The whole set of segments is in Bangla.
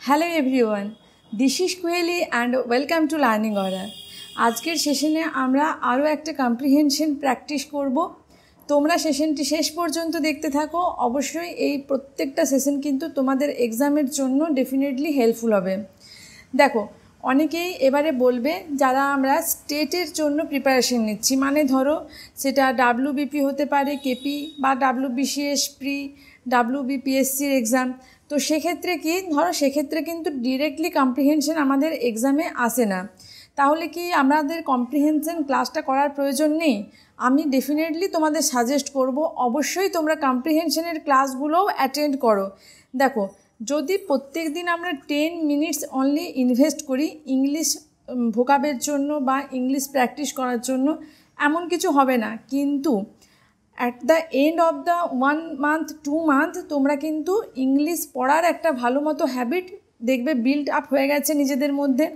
Hello everyone, this is Kohli and welcome to learning order. আজকের সেশনে আমরা আরও একটা কম্প্রিহেনশন প্র্যাকটিস করব। তোমরা সেশনটি শেষ পর্যন্ত দেখতে থাকো। অবশ্যই এই প্রত্যেকটা সেশন কিন্তু তোমাদের এক্সামের জন্য ডেফিনেটলি হেল্পফুল হবে। দেখো, অনেকেই এবারে বলবে যারা আমরা স্টেটের জন্য প্রিপারেশন নিচ্ছি, মানে ধরো সেটা ডাব্লিউবিপি হতে পারে, কেপি বা ডাব্লিউবিসিএস প্রি, ডাব্লিউবিপিএসসির এক্সাম। তো সেক্ষেত্রে কি ধরো, সেক্ষেত্রে কিন্তু ডিরেক্টলি কম্প্রিহেনশন আমাদের এক্সামে আসে না। তাহলে কি আমাদের কম্প্রিহেনশন ক্লাসটা করার প্রয়োজন নেই? আমি ডেফিনেটলি তোমাদের সাজেস্ট করব অবশ্যই তোমরা কম্প্রিহেনশনের ক্লাসগুলোও অ্যাটেন্ড করো। দেখো, যদি প্রত্যেক দিন আমরা 10 মিনিটস অনলি ইনভেস্ট করি ইংলিশ ভোকাবের জন্য বা ইংলিশ প্র্যাকটিস করার জন্য, এমন কিছু হবে না। কিন্তু at the end of the 1 month 2 month তোমরা কিন্তু ইংলিশ পড়ার একটা ভালো মতো হ্যাবিট দেখবে বিল্ড আপ হয়ে গেছে নিজেদের মধ্যে।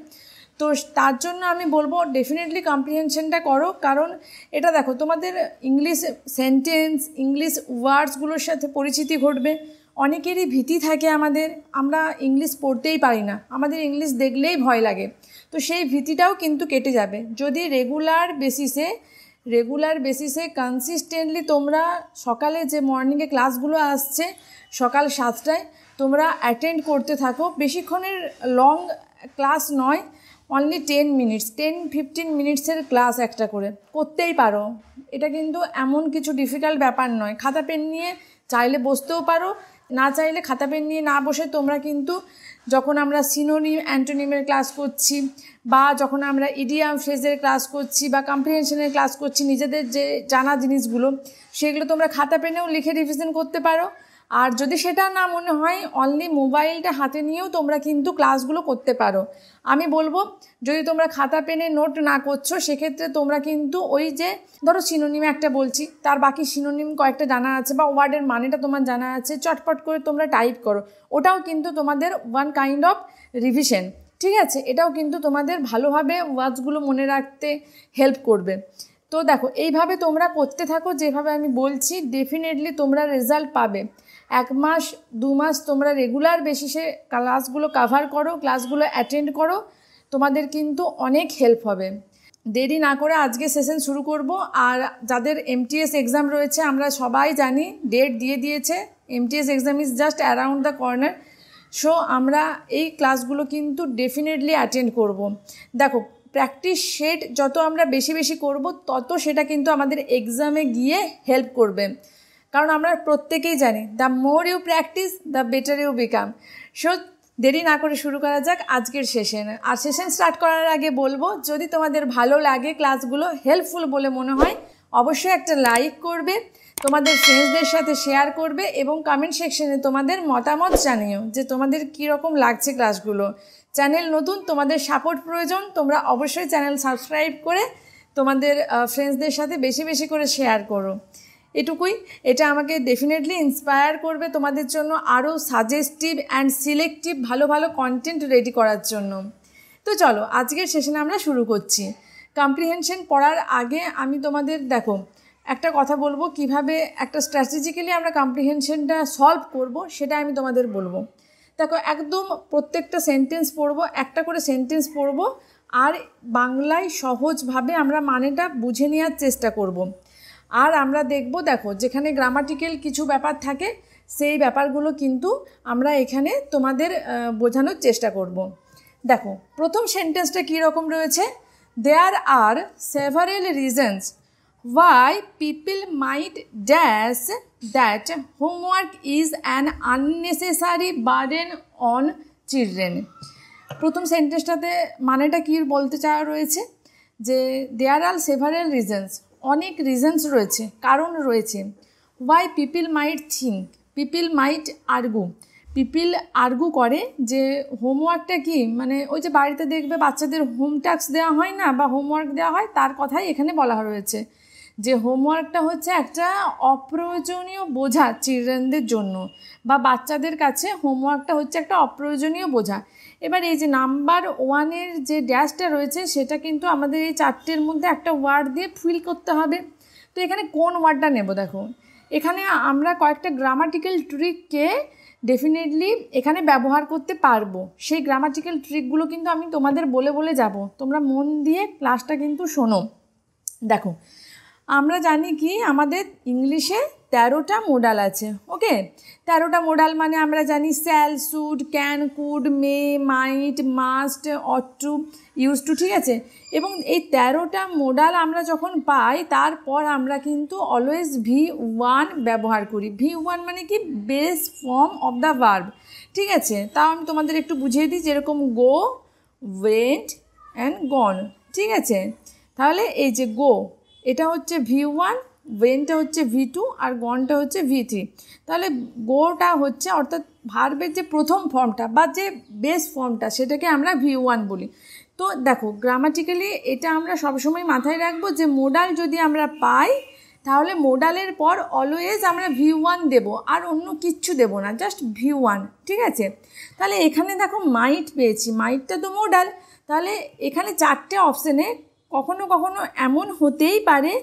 তো তার জন্য আমি বলবো ডেফিনেটলি কম্প্রিহেনশনটা করো। কারণ এটা দেখো, তোমাদের ইংলিশ সেন্টেন্স, ইংলিশ ওয়ার্ডসগুলোর সাথে পরিচিতি ঘটবে। অনেকেরই ভীতি থাকে আমরা ইংলিশ পড়তেই পারি না, আমাদের ইংলিশ দেখলেই ভয় লাগে। তো সেই ভীতিটাও কিন্তু কেটে যাবে যদি রেগুলার বেসিসে কনসিস্টেন্টলি তোমরা সকালে যে মর্নিংয়ে ক্লাসগুলো আসছে সকাল 7টায় তোমরা অ্যাটেন্ড করতে থাকো। বেশিক্ষণের লং ক্লাস নয়, অনলি 10 মিনিটস 10-15 মিনিটসের ক্লাস একটা করে করতেই পারো। এটা কিন্তু এমন কিছু ডিফিকাল্ট ব্যাপার নয়। খাতা পেন নিয়ে চাইলে বসতেও পারো, না চাইলে খাতা পেন নিয়ে না বসে তোমরা কিন্তু যখন আমরা সিনোনিম অ্যান্টোনিমের ক্লাস করছি বা যখন আমরা ইডিয়াম ফ্রেজের ক্লাস করছি বা কম্প্রিহেনশনের ক্লাস করছি, নিজেদের যে জানা জিনিসগুলো সেগুলো তোমরা খাতা পেনেও লিখে রিভিশন করতে পারো। আর যদি সেটা না মনে হয়, অনলি মোবাইলটা হাতে নিয়েও তোমরা কিন্তু ক্লাসগুলো করতে পারো। আমি বলবো যদি তোমরা খাতা পেনে নোট না করছো, সেক্ষেত্রে তোমরা কিন্তু ওই যে ধরো সিনোনিমে একটা বলছি, তার বাকি সিনোনিম কয়েকটা জানা আছে বা ওয়ার্ডের মানেটা তোমার জানা আছে, চটপট করে তোমরা টাইপ করো। ওটাও কিন্তু তোমাদের ওয়ান কাইন্ড অফ রিভিশন, ঠিক আছে? এটাও কিন্তু তোমাদের ভালোভাবে ওয়ার্ডসগুলো মনে রাখতে হেল্প করবে। তো দেখো, এইভাবে তোমরা করতে থাকো যেভাবে আমি বলছি, ডেফিনেটলি তোমরা রেজাল্ট পাবে। 1 মাস 2 মাস তোমরা রেগুলার বেসিসে ক্লাসগুলো কাভার করো, ক্লাসগুলো অ্যাটেন্ড করো, তোমাদের কিন্তু অনেক হেল্প হবে। দেরি না করে আজকে সেশন শুরু করব। আর যাদের এমটিএস এক্সাম রয়েছে, আমরা সবাই জানি ডেট দিয়ে দিয়েছে, MTS exam is just around the corner. So আমরা এই ক্লাসগুলো কিন্তু ডেফিনেটলি অ্যাটেন্ড করব। দেখো, প্র্যাকটিস সেট যত আমরা বেশি করব তত সেটা কিন্তু আমাদের এক্সামে গিয়ে হেল্প করবে। কারণ আমরা প্রত্যেকেই জানি the more you practice the better you become. So দেরি না করে শুরু করা যাক আজকের সেশন। আর সেশন স্টার্ট করার আগে বলবো, যদি তোমাদের ভালো লাগে, ক্লাসগুলো হেল্পফুল বলে মনে হয়, অবশ্যই একটা লাইক করবে, তোমাদের ফ্রেন্ডসদের সাথে শেয়ার করবে এবং কমেন্ট সেকশনে তোমাদের মতামত জানিও যে তোমাদের কীরকম লাগছে ক্লাসগুলো। চ্যানেল নতুন, তোমাদের সাপোর্ট প্রয়োজন। তোমরা অবশ্যই চ্যানেল সাবস্ক্রাইব করে তোমাদের ফ্রেন্ডসদের সাথে বেশি করে শেয়ার করো। এটুকুই, এটা আমাকে ডেফিনেটলি ইন্সপায়ার করবে তোমাদের জন্য আরও সাজেস্টিভ অ্যান্ড সিলেক্টিভ ভালো কন্টেন্ট রেডি করার জন্য। তো চলো, আজকের সেশনে আমরা শুরু করছি। কম্প্রিহেনশন পড়ার আগে আমি তোমাদের দেখো একটা কথা বলবো, কিভাবে একটা স্ট্র্যাটেজিক্যালি আমরা কম্প্রিহেনশনটা সলভ করব সেটা আমি তোমাদের বলবো। দেখো, একদম প্রত্যেকটা সেন্টেন্স পড়বো, একটা করে সেন্টেন্স পড়বো, আর বাংলায় সহজভাবে আমরা মানেটা বুঝে নেওয়ার চেষ্টা করব। আর আমরা দেখব, দেখো যেখানে গ্রামাটিক্যাল কিছু ব্যাপার থাকে সেই ব্যাপারগুলো কিন্তু আমরা এখানে তোমাদের বোঝানোর চেষ্টা করব। দেখো, প্রথম সেন্টেন্সটা কী রকম রয়েছে? There are several reasons why people might dash that homework is an unnecessary burden on children। প্রথম সেন্টেন্সটাতে মানেটা কী বলতে চাওয়া রয়েছে যে দেয়ার আর সেভারেল রিজনস, অনেক রিজনস রয়েছে, কারণ রয়েছে। ওয়াই পিপিল মাইট থিঙ্ক, পিপিল মাইট আর্গু, পিপিল আর্গু করে যে হোমওয়ার্কটা কি, মানে ওই যে বাড়িতে দেখবে বাচ্চাদের হোম টাস্ক দেওয়া হয় না বা হোমওয়ার্ক দেওয়া হয়, তার কথাই এখানে বলা রয়েছে যে হোমওয়ার্কটা হচ্ছে একটা অপ্রয়োজনীয় বোঝা চিলড্রেনদের জন্য, বা বাচ্চাদের কাছে হোমওয়ার্কটা হচ্ছে একটা অপ্রয়োজনীয় বোঝা। এবার এই যে নাম্বার 1-এর যে ড্যাশটা রয়েছে সেটা কিন্তু আমাদের এই 4টের মধ্যে একটা ওয়ার্ড দিয়ে ফিল করতে হবে। তো এখানে কোন ওয়ার্ডটা নেব? দেখো, এখানে আমরা কয়েকটা গ্রামাটিক্যাল ট্রিককে ডেফিনেটলি এখানে ব্যবহার করতে পারবো। সেই গ্রামাটিক্যাল ট্রিকগুলো কিন্তু আমি তোমাদের বলে বলে যাব, তোমরা মন দিয়ে ক্লাসটা কিন্তু শোনো। দেখো, আমরা জানি কি আমাদের ইংলিশে 13টা মোডাল আছে। ওকে, 13টা মোডাল মানে আমরা জানি shall, should, can, could, may, might, must, ought to, use to, ঠিক আছে। এবং এই 13টা মোডাল আমরা যখন পাই তারপর আমরা কিন্তু অলওয়েজ V1 ব্যবহার করি। V1 মানে কি base form of the verb, ঠিক আছে। তাও আমি তোমাদের একটু বুঝিয়ে দিই, যেরকম গো, ওয়েন্ট অ্যান্ড গন, ঠিক আছে। তাহলে এই যে গো এটা হচ্ছে V1, ওয়েনটা হচ্ছে V2 আর গনটা হচ্ছে V3। তাহলে গোটা হচ্ছে অর্থাৎ ভার্বের যে প্রথম ফর্মটা বা যে বেস ফর্মটা সেটাকে আমরা V1 বলি। তো দেখো, গ্রামাটিক্যালি এটা আমরা সবসময় মাথায় রাখবো যে মোডাল যদি আমরা পাই তাহলে মোডালের পর অলওয়েজ আমরা V1 দেব, আর অন্য কিচ্ছু দেব না, জাস্ট V1, ঠিক আছে। তাহলে এখানে দেখো মাইট পেয়েছি, মাইটটা তো মোডাল। তাহলে এখানে 4টে অপশানে কখনো কখনো এমন হতেই পারে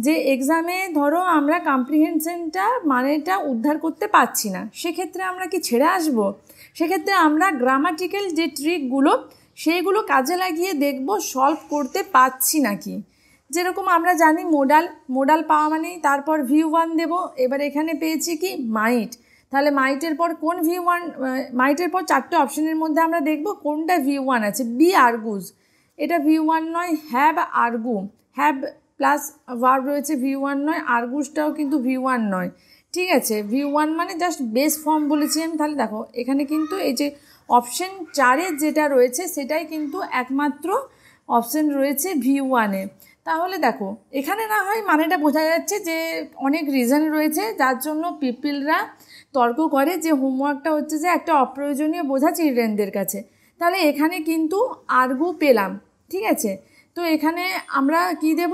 যে এক্সামে ধরো আমরা কম্প্রিহেনশনটা মানেটা উদ্ধার করতে পারছি না, সেক্ষেত্রে আমরা কি ছেড়ে আসব? সেক্ষেত্রে আমরা গ্রামাটিক্যাল যে ট্রিকগুলো সেইগুলো কাজে লাগিয়ে দেখব সলভ করতে পারছি নাকি। যেরকম আমরা জানি মোডাল পাওয়া মানেই তারপর V1 দেব। এবার এখানে পেয়েছি কি মাইট, তাহলে মাইটের পর কোন V1, মাইটের পর 4টে অপশানের মধ্যে আমরা দেখব কোনটা V1 আছে। বি আর্গুজ, এটা V1 নয়। Have argue, have plus verb রয়েছে, V1 নয়। আর্গুসটাও কিন্তু V1 নয়, ঠিক আছে। V1 মানে জাস্ট বেস ফর্ম বলেছি আমি। তাহলে দেখো এখানে কিন্তু এই যে অপশান 4-এ যেটা রয়েছে সেটাই কিন্তু একমাত্র অপশান রয়েছে V1-এ। তাহলে দেখো এখানে না হয় মানেটা বোঝা যাচ্ছে যে অনেক রিজন রয়েছে যার জন্য পিপলরা তর্ক করে যে হোমওয়ার্কটা হচ্ছে যে একটা অপ্রয়োজনীয় বোঝা চিলড্রেনদের কাছে। তাহলে এখানে কিন্তু আর্গু পেলাম, ঠিক আছে। তো এখানে আমরা কি দেব,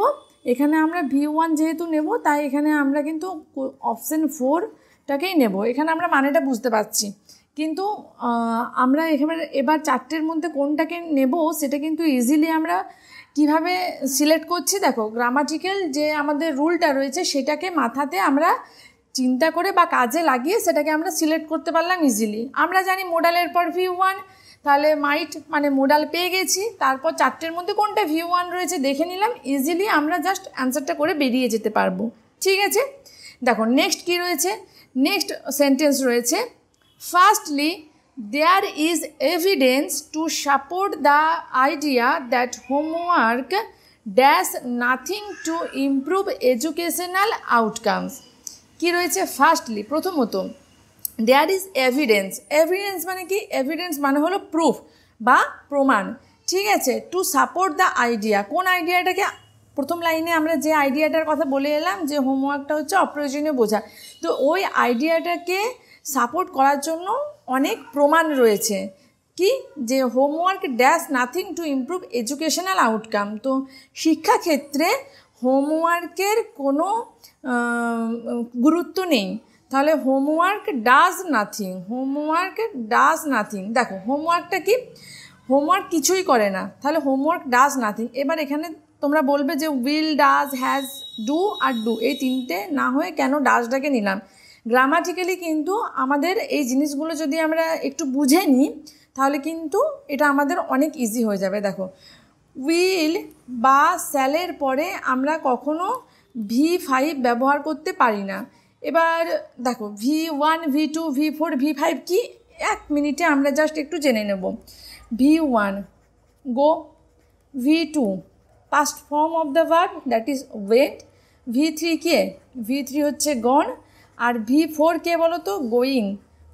এখানে আমরা V1 যেহেতু নেব তাই এখানে আমরা কিন্তু অপশান 4টাকেই নেব। এখানে আমরা মানেটা বুঝতে পারছি, কিন্তু আমরা এবার 4টের মধ্যে কোনটাকে নেব সেটা কিন্তু ইজিলি আমরা কিভাবে সিলেক্ট করছি। দেখো, গ্রামাটিক্যাল যে আমাদের রুলটা রয়েছে সেটাকে মাথাতে আমরা চিন্তা করে বা কাজে লাগিয়ে সেটাকে আমরা সিলেক্ট করতে পারলাম ইজিলি। আমরা জানি মোডালের পর V1, তাহলে মাইট মানে মোডাল পেয়ে গেছি, তারপর 4টের মধ্যে কোনটা V1 রয়েছে দেখে নিলাম, ইজিলি আমরা জাস্ট অ্যান্সারটা করে বেরিয়ে যেতে পারবো, ঠিক আছে। দেখো নেক্সট কি রয়েছে, নেক্সট সেন্টেন্স রয়েছে, firstly there is evidence to support the idea that homework does nothing to improve educational outcomes। কি রয়েছে, ফার্স্টলি প্রথমত দেয়ার ইজ এভিডেন্স। এভিডেন্স মানে কি, এভিডেন্স মানে হলো প্রুফ বা প্রমাণ, ঠিক আছে। টু সাপোর্ট দ্য আইডিয়া, কোন আইডিয়াটাকে, প্রথম লাইনে আমরা যে আইডিয়াটার কথা বলে এলাম যে হোমওয়ার্কটা হচ্ছে অপ্রয়োজনীয় বোঝা, তো ওই আইডিয়াটাকে সাপোর্ট করার জন্য অনেক প্রমাণ রয়েছে। কি, যে homework dash nothing to improve educational outcome. তো শিক্ষাক্ষেত্রে হোমওয়ার্কের কোনো গুরুত্ব নেই। তাহলে homework does nothing, homework does nothing. দেখো হোমওয়ার্কটা কি, হোমওয়ার্ক কিছুই করে না, তাহলে হোমওয়ার্ক ডাজ নাথিং। এবার এখানে তোমরা বলবে যে উইল, ডাজ, হ্যাজ, ডু আর ডু, এই 3টে না হয়ে কেন ডাজটাকে নিলাম। গ্রামাটিক্যালি কিন্তু আমাদের এই জিনিসগুলো যদি আমরা একটু বুঝে নিই তাহলে কিন্তু এটা আমাদের অনেক ইজি হয়ে যাবে। দেখো, উইল বা স্যালের পরে আমরা কখনো V5 ব্যবহার করতে পারি না। এবার দেখো V1, V2, V4, V5 কি, 1 মিনিটে আমরা জাস্ট একটু জেনে নেব। V1 go, V2 past form of the verb that is went, V3 কে, V3 হচ্ছে গন, আর V4 কে বলো তো গোয়িং,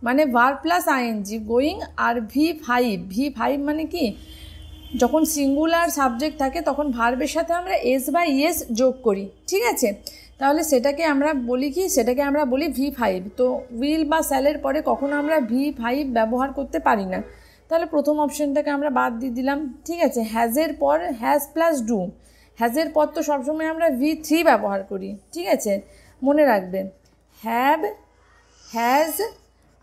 মানে ভার্ব প্লাস আইএনজি গোয়িং। আর V5 মানে কি, যখন সিঙ্গুলার সাবজেক্ট থাকে তখন ভার্বের সাথে আমরা এস বা ইএস যোগ করি, ঠিক আছে। তাহলে সেটাকে আমরা বলি কি, সেটাকে আমরা বলি V5। তো উইল বা স্যালের পরে কখনো আমরা V5 ব্যবহার করতে পারি না। তাহলে প্রথম অপশানটাকে আমরা বাদ দিয়ে দিলাম, ঠিক আছে। হ্যাজের পর হ্যাজ প্লাস ডু, হ্যাজের পর তো সবসময় আমরা V3 ব্যবহার করি, ঠিক আছে, মনে রাখবে। হ্যাভ, হ্যাজ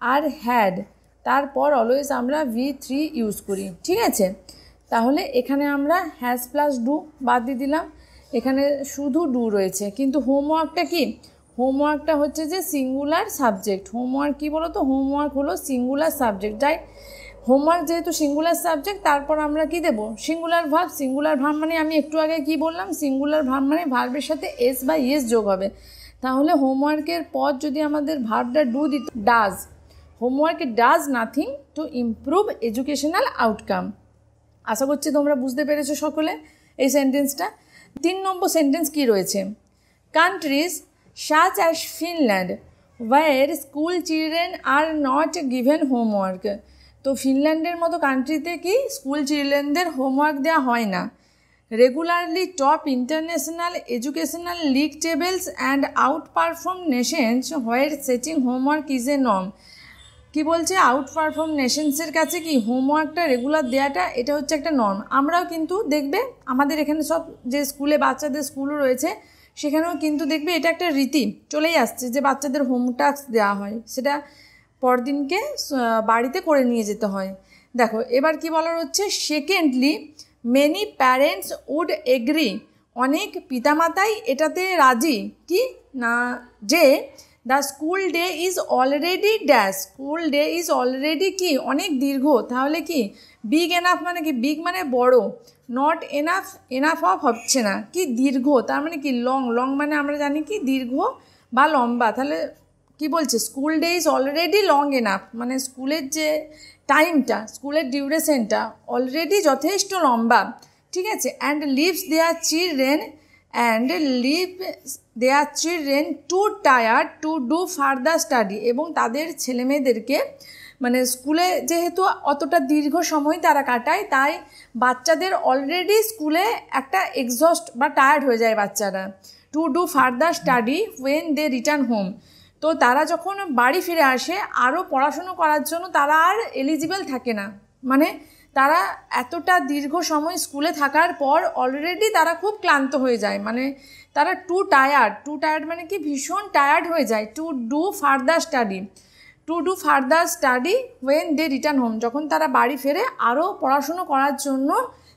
আর হ্যাড, তারপর অলওয়েজ আমরা V3 ইউজ করি, ঠিক আছে। তাহলে এখানে আমরা হ্যাজ প্লাস ডু বাদ দিয়ে দিলাম, এখানে শুধু ডু রয়েছে। কিন্তু হোমওয়ার্কটা কি, হোমওয়ার্কটা হচ্ছে যে সিঙ্গুলার সাবজেক্ট। হোমওয়ার্ক কী বলো তো, হোমওয়ার্ক হলো সিঙ্গুলার সাবজেক্ট। তাই হোমওয়ার্ক যেহেতু সিঙ্গুলার সাবজেক্ট, তারপর আমরা কি দেব, সিঙ্গুলার ভার্ব। সিঙ্গুলার ভার্ব মানে আমি একটু আগে কি বললাম, সিঙ্গুলার ভার্ব মানে ভার্বের সাথে এস বা ইয়েস যোগ হবে। তাহলে হোমওয়ার্কের পর যদি আমাদের ভার্বটা ডু দিত, does. Homework does nothing to improve educational outcome. আশা করছি তোমরা বুঝতে পেরেছো সকলে এই সেন্টেন্সটা। 3 নম্বর সেন্টেন্স কি রয়েছে, countries such as Finland where school children are not given homework। তো ফিনল্যান্ডের মতো কান্ট্রিতে কি স্কুল চিলড্রেনদের হোমওয়ার্ক দেওয়া হয় না। Regularly top international educational league tables and out perform Nations where setting homework is a norm. কি বলছে, আউট পারফর্ম নেশনসের কাছে কি হোমওয়ার্কটা রেগুলার দেওয়াটা এটা হচ্ছে একটা নর্ম। আমরাও কিন্তু দেখবে আমাদের এখানে সব যে স্কুলে বাচ্চাদের স্কুলও রয়েছে সেখানেও কিন্তু দেখবে এটা একটা রীতি চলেই আসছে যে বাচ্চাদের হোম টাস্ক দেওয়া হয়, সেটা পরদিনকে বাড়িতে করে নিয়ে যেতে হয়। দেখো এবার কি বলার হচ্ছে, secondly many parents would agree. অনেক পিতামাতাই এটাতে রাজি কি না, যে the school day is already dash. School day is already কি অনেক দীর্ঘ। তাহলে কি বিগ এনাফ মানে কি, বিগ মানে বড়, নট এনাফ, এনাফ অফ হচ্ছে না, কি দীর্ঘ তার মানে কি লং। লং মানে আমরা জানি কি দীর্ঘ বা লম্বা। তাহলে কি বলছে, school day is already long enough, মানে স্কুলের যে টাইমটা, স্কুলের ডিউরেশনটা অলরেডি যথেষ্ট লম্বা, ঠিক আছে। And leaves their children too tired to do further study. এবং তাদের ছেলেমেয়েদেরকে মানে স্কুলে যেহেতু অতটা দীর্ঘ সময় তারা কাটায়, তাই বাচ্চাদের অলরেডি স্কুলে একটা এক্সস্ট বা টায়ার্ড হয়ে যায় বাচ্চারা। To do further study when they return home. তো তারা যখন বাড়ি ফিরে আসে আরও পড়াশুনো করার জন্য তারা আর এলিজিবল থাকে না, মানে তারা এতটা দীর্ঘ সময় স্কুলে থাকার পর অলরেডি তারা খুব ক্লান্ত হয়ে যায়, মানে তারা টু টায়ার্ড মানে কি ভীষণ টায়ার্ড হয়ে যায়। To do further study when they return home, যখন তারা বাড়ি ফেরে আরও পড়াশুনো করার জন্য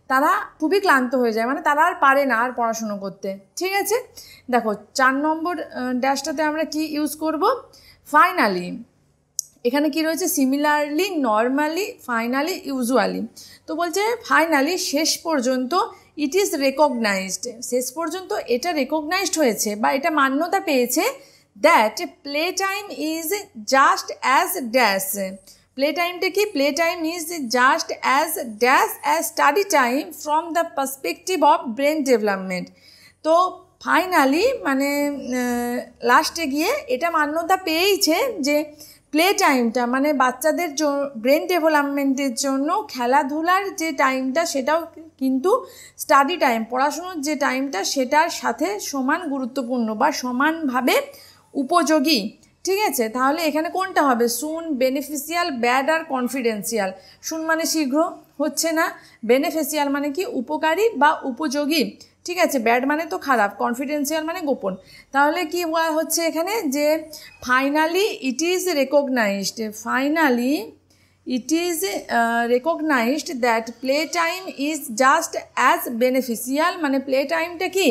তারা খুবই ক্লান্ত হয়ে যায়, মানে তারা আর পারে না আর পড়াশুনো করতে, ঠিক আছে। দেখো 4 নম্বর ড্যাশটাতে আমরা কি ইউজ করব, ফাইনালি। এখানে কি রয়েছে, সিমিলারলি, নর্মালি, ফাইনালি, ইউজুয়ালি। তো বলছে ফাইনালি শেষ পর্যন্ত, ইট ইজ রেকগনাইজড, শেষ পর্যন্ত এটা রেকগনাইজড হয়েছে বা এটা মান্যতা পেয়েছে, that play time is just as dash. Play টাইমটা কি, play time is just as dash as study time from the perspective of brain development. তো ফাইনালি মানে লাস্টে গিয়ে এটা মান্যতা পেয়েছে যে প্লে টাইমটা মানে বাচ্চাদের ব্রেন ডেভেলপমেন্টের জন্য খেলাধুলার যে টাইমটা সেটাও কিন্তু স্টাডি টাইম, পড়াশুনোর যে টাইমটা সেটার সাথে সমান গুরুত্বপূর্ণ বা সমানভাবে উপযোগী, ঠিক আছে। তাহলে এখানে কোনটা হবে, সুন, বেনিফিশিয়াল, ব্যাড আর কনফিডেন্সিয়াল। সুন মানে শীঘ্র, হচ্ছে না। বেনিফিশিয়াল মানে কি উপকারী বা উপযোগী, ঠিক আছে। ব্যাড মানে তো খারাপ, কনফিডেন্সিয়াল মানে গোপন। তাহলে কি বলা হচ্ছে এখানে, যে finally it is recognised, finally it is recognised that play time is just as beneficial, মানে প্লে টাইমটা কি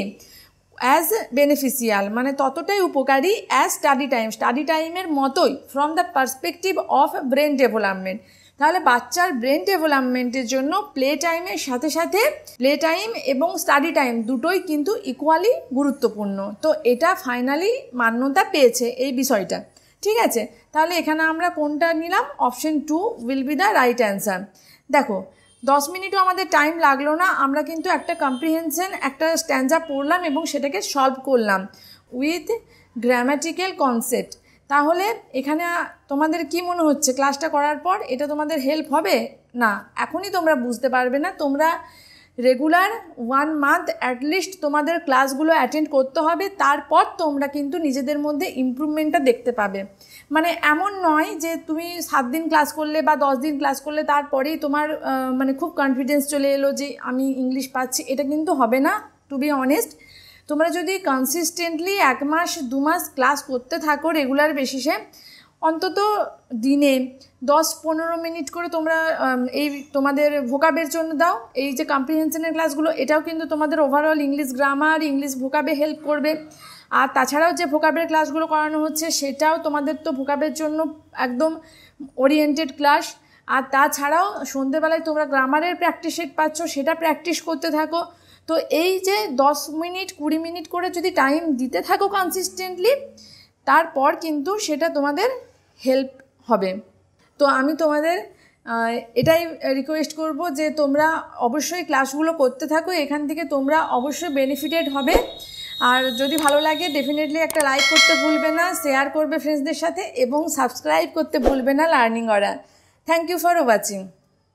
অ্যাজ বেনিফিশিয়াল মানে ততটাই উপকারী অ্যাজ স্টাডি টাইমের মতোই, from the perspective of brain development. তাহলে বাচ্চার ব্রেন ডেভেলপমেন্টের জন্য প্লে টাইমের সাথে সাথে প্লে টাইম এবং স্টাডি টাইম দুটোই কিন্তু ইকুয়ালি গুরুত্বপূর্ণ। তো এটা ফাইনালি মান্যতা পেয়েছে এই বিষয়টা, ঠিক আছে। তাহলে এখানে আমরা কোনটা নিলাম, option 2 will be the right answer. দেখো 10 মিনিটও আমাদের টাইম লাগলো না, আমরা কিন্তু একটা কম্প্রিহেনশন, একটা স্ট্যান্জা পড়লাম এবং সেটাকে সলভ করলাম উইথ গ্রামাটিক্যাল কনসেপ্ট। তাহলে এখানে তোমাদের কি মনে হচ্ছে ক্লাসটা করার পর, এটা তোমাদের হেল্প হবে? না, এখনই তোমরা বুঝতে পারবে না। তোমরা রেগুলার 1 মান্থ অ্যাটলিস্ট তোমাদের ক্লাসগুলো অ্যাটেন্ড করতে হবে, তারপর তোমরা কিন্তু নিজেদের মধ্যে ইমপ্রুভমেন্টটা দেখতে পাবে। মানে এমন নয় যে তুমি 7 দিন ক্লাস করলে বা 10 দিন ক্লাস করলে তারপরেই তোমার মানে খুব কনফিডেন্স চলে এলো যে আমি ইংলিশ পাচ্ছি, এটা কিন্তু হবে না। টু বি অনেস্ট, তোমরা যদি কনসিস্টেন্টলি 1 মাস 2 মাস ক্লাস করতে থাকো রেগুলার বেসিসে, অন্তত দিনে 10-15 মিনিট করে তোমরা এই তোমাদের ভোকাবের জন্য দাও। এই যে কম্প্রিহেনশনের ক্লাসগুলো, এটাও কিন্তু তোমাদের ওভারঅল ইংলিশ গ্রামার, ইংলিশ ভোকাবে হেল্প করবে। আর তাছাড়াও যে ভোকাবের ক্লাসগুলো করানো হচ্ছে সেটাও তোমাদের তো ভোকাবের জন্য একদম ওরিয়েন্টেড ক্লাস। আর তাছাড়াও সন্ধ্যেবেলায় তোমরা গ্রামারের প্র্যাকটিস সেট পাচ্ছ, সেটা প্র্যাকটিস করতে থাকো। তো এই যে 10 মিনিট 20 মিনিট করে যদি টাইম দিতে থাকো কনসিস্টেন্টলি, তারপর কিন্তু সেটা তোমাদের হেল্প হবে। তো আমি তোমাদের এটাই রিকোয়েস্ট করব যে তোমরা অবশ্যই ক্লাসগুলো করতে থাকো, এখান থেকে তোমরা অবশ্যই বেনিফিটেড হবে। আর যদি ভালো লাগে ডেফিনেটলি একটা লাইক করতে ভুলবে না, শেয়ার করবে ফ্রেন্ডসদের সাথে এবং সাবস্ক্রাইব করতে ভুলবে না Learning Aura. Thank you for watching.